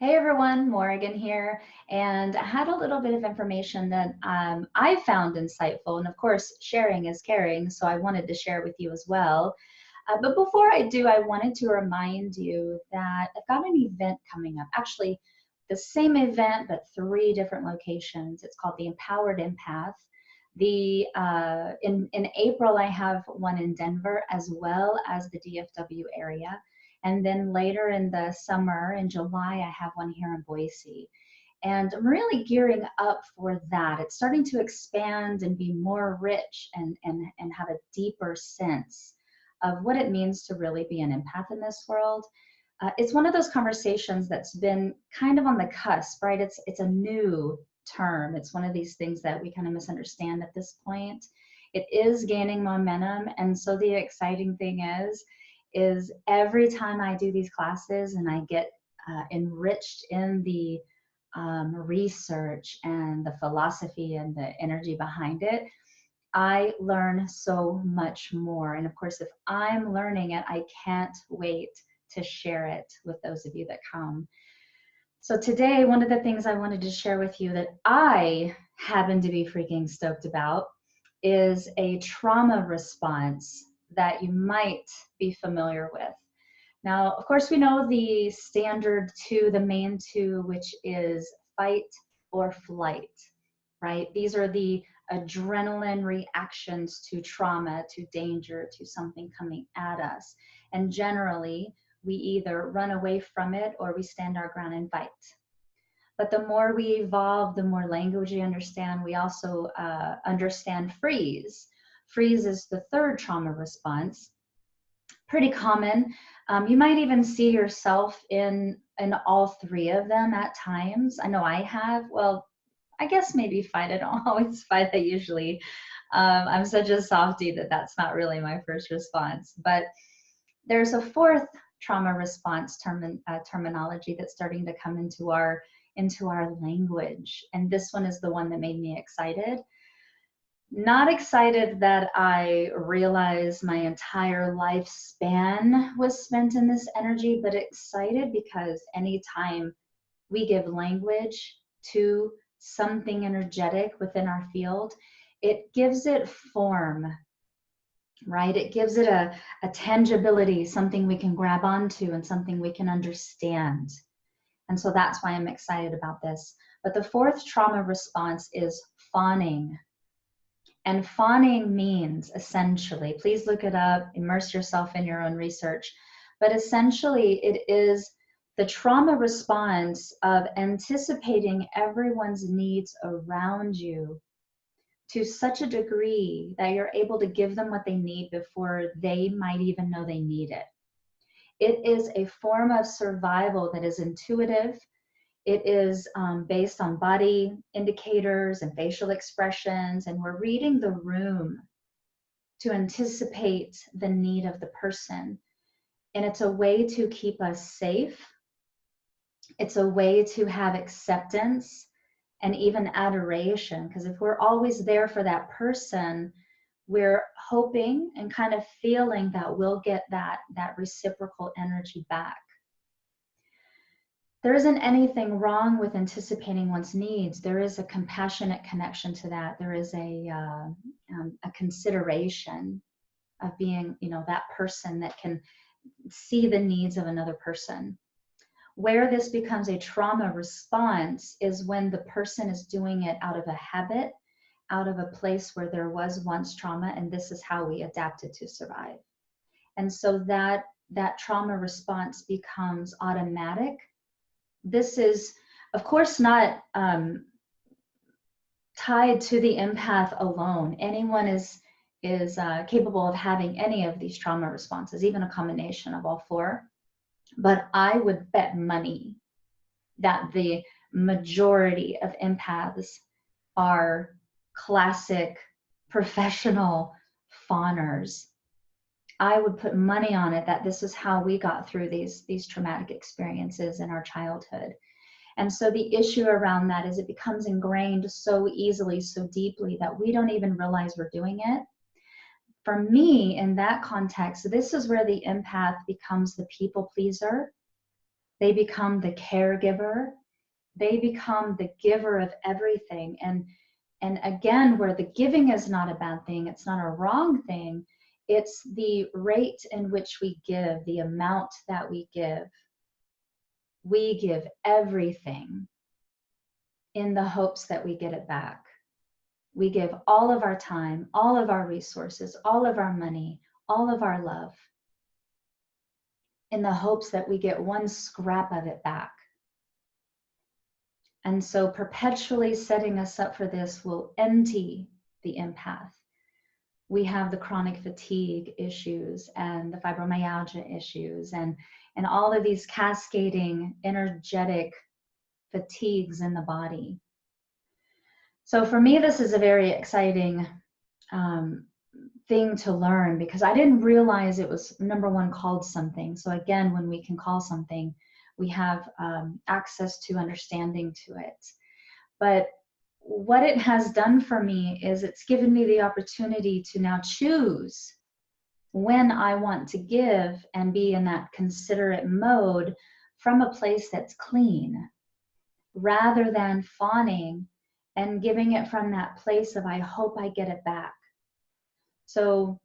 Hey everyone, Morgan here, and I had a little bit of information that I found insightful, and of course, sharing is caring, so I wanted to share with you as well. But before I do, I wanted to remind you that I've got an event coming up. Actually, the same event, but three different locations. It's called the Empowered Empath. In April, I have one in Denver as well as the DFW area. And then later in the summer, in July, I have one here in Boise. And I'm really gearing up for that. It's starting to expand and be more rich and have a deeper sense of what it means to really be an empath in this world. It's one of those conversations that's been kind of on the cusp, right? It's a new term. It's one of these things that we kind of misunderstand at this point. It is gaining momentum, and so the exciting thing is every time I do these classes and I get enriched in the research and the philosophy and the energy behind it, I learn so much more. And of course, if I'm learning it, I can't wait to share it with those of you that come. So today, one of the things I wanted to share with you that I happen to be freaking stoked about is a trauma response that you might be familiar with. Now, of course, we know the standard two, the main two, which is fight or flight, right? These are the adrenaline reactions to trauma, to danger, to something coming at us. And generally, we either run away from it or we stand our ground and fight. But the more we evolve, the more language we understand. We also understand freeze. Freeze is the third trauma response. Pretty common. You might even see yourself in all three of them at times. I know I have. Well, I guess maybe fight. I don't always fight. I usually, I'm such a softie that that's not really my first response. But there's a fourth trauma response terminology that's starting to come into our language, and this one is the one that made me excited. Not excited that I realized my entire lifespan was spent in this energy, but excited because anytime we give language to something energetic within our field, it gives it form, right? It gives it a tangibility, something we can grab onto and something we can understand. And so that's why I'm excited about this. But the fourth trauma response is fawning. And fawning means essentially, please look it up, immerse yourself in your own research, but essentially it is the trauma response of anticipating everyone's needs around you to such a degree that you're able to give them what they need before they might even know they need it. It is a form of survival that is intuitive. It is based on body indicators and facial expressions, and we're reading the room to anticipate the need of the person. And it's a way to keep us safe. It's a way to have acceptance and even adoration, because if we're always there for that person, we're hoping and kind of feeling that we'll get that reciprocal energy back. There isn't anything wrong with anticipating one's needs. There is a compassionate connection to that. There is a consideration of being, that person that can see the needs of another person. Where this becomes a trauma response is when the person is doing it out of a habit, out of a place where there was once trauma, and this is how we adapted to survive. And so that trauma response becomes automatic. This is, of course, not tied to the empath alone. Anyone is capable of having any of these trauma responses, even a combination of all four. But I would bet money that the majority of empaths are classic professional fawners. I would put money on it that this is how we got through these traumatic experiences in our childhood. And so the issue around that is it becomes ingrained so easily, so deeply that we don't even realize we're doing it. For me, in that context, this is where the empath becomes the people pleaser They become the caregiver. They become the giver of everything. And again, where the giving is not a bad thing, it's not a wrong thing, it's the rate in which we give, the amount that we give. We give everything in the hopes that we get it back. We give all of our time, all of our resources, all of our money, all of our love, in the hopes that we get one scrap of it back. And so perpetually setting us up for this will empty the empath. We have the chronic fatigue issues and the fibromyalgia issues and all of these cascading energetic fatigues in the body. So for me, this is a very exciting thing to learn, because I didn't realize it was, number one, called something. So again, when we can call something, we have access to understanding to it. But what it has done for me is it's given me the opportunity to now choose when I want to give and be in that considerate mode from a place that's clean, rather than fawning and giving it from that place of, I hope I get it back. So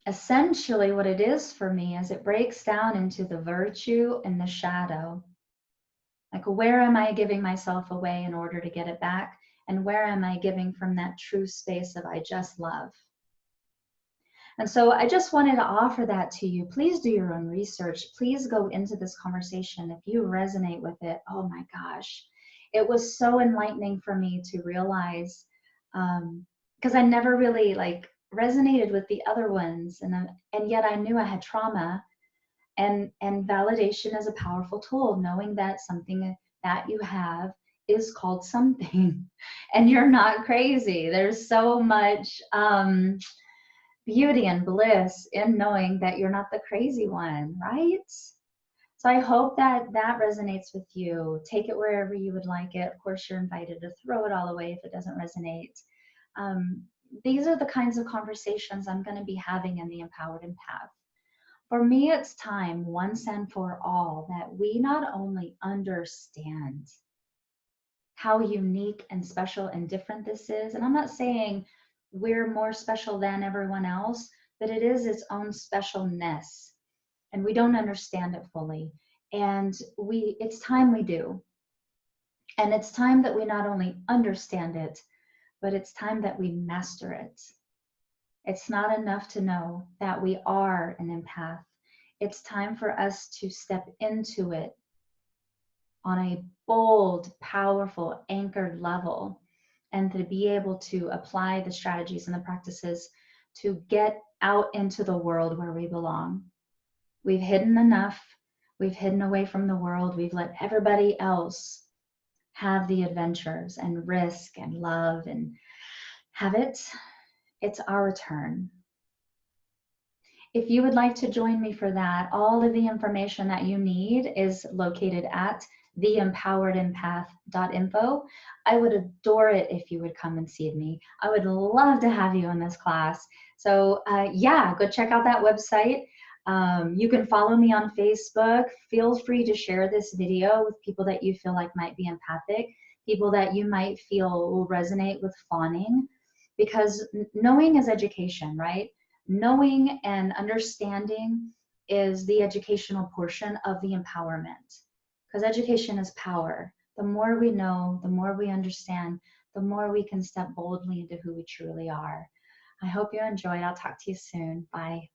essentially what it is for me is it breaks down into the virtue and the shadow. Like, where am I giving myself away in order to get it back? And where am I giving from that true space of, I just love? And so I just wanted to offer that to you. Please do your own research. Please go into this conversation. If you resonate with it, oh my gosh, it was so enlightening for me to realize, because I never really resonated with the other ones. And yet I knew I had trauma. And validation is a powerful tool, knowing that something that you have is called something and you're not crazy. There's so much beauty and bliss in knowing that you're not the crazy one, right? So I hope that that resonates with you. Take it wherever you would like it. Of course, you're invited to throw it all away if it doesn't resonate. These are the kinds of conversations I'm going to be having in the Empowered Empath. For me, it's time, once and for all, that we not only understand how unique and special and different this is, and I'm not saying we're more special than everyone else, but it is its own specialness, and we don't understand it fully. And it's time we do. And it's time that we not only understand it, but it's time that we master it. It's not enough to know that we are an empath. It's time for us to step into it on a bold, powerful, anchored level, and to be able to apply the strategies and the practices to get out into the world where we belong. We've hidden enough. We've hidden away from the world. We've let everybody else have the adventures and risk and love and have it. It's our turn. If you would like to join me for that, all of the information that you need is located at theempoweredempath.info. I would adore it if you would come and see me. I would love to have you in this class. So yeah, go check out that website. You can follow me on Facebook. Feel free to share this video with people that you feel like might be empathic, people that you might feel will resonate with fawning, because knowing is education, right? Knowing and understanding is the educational portion of the empowerment, because education is power. The more we know, the more we understand, the more we can step boldly into who we truly are. I hope you enjoyed. I'll talk to you soon. Bye.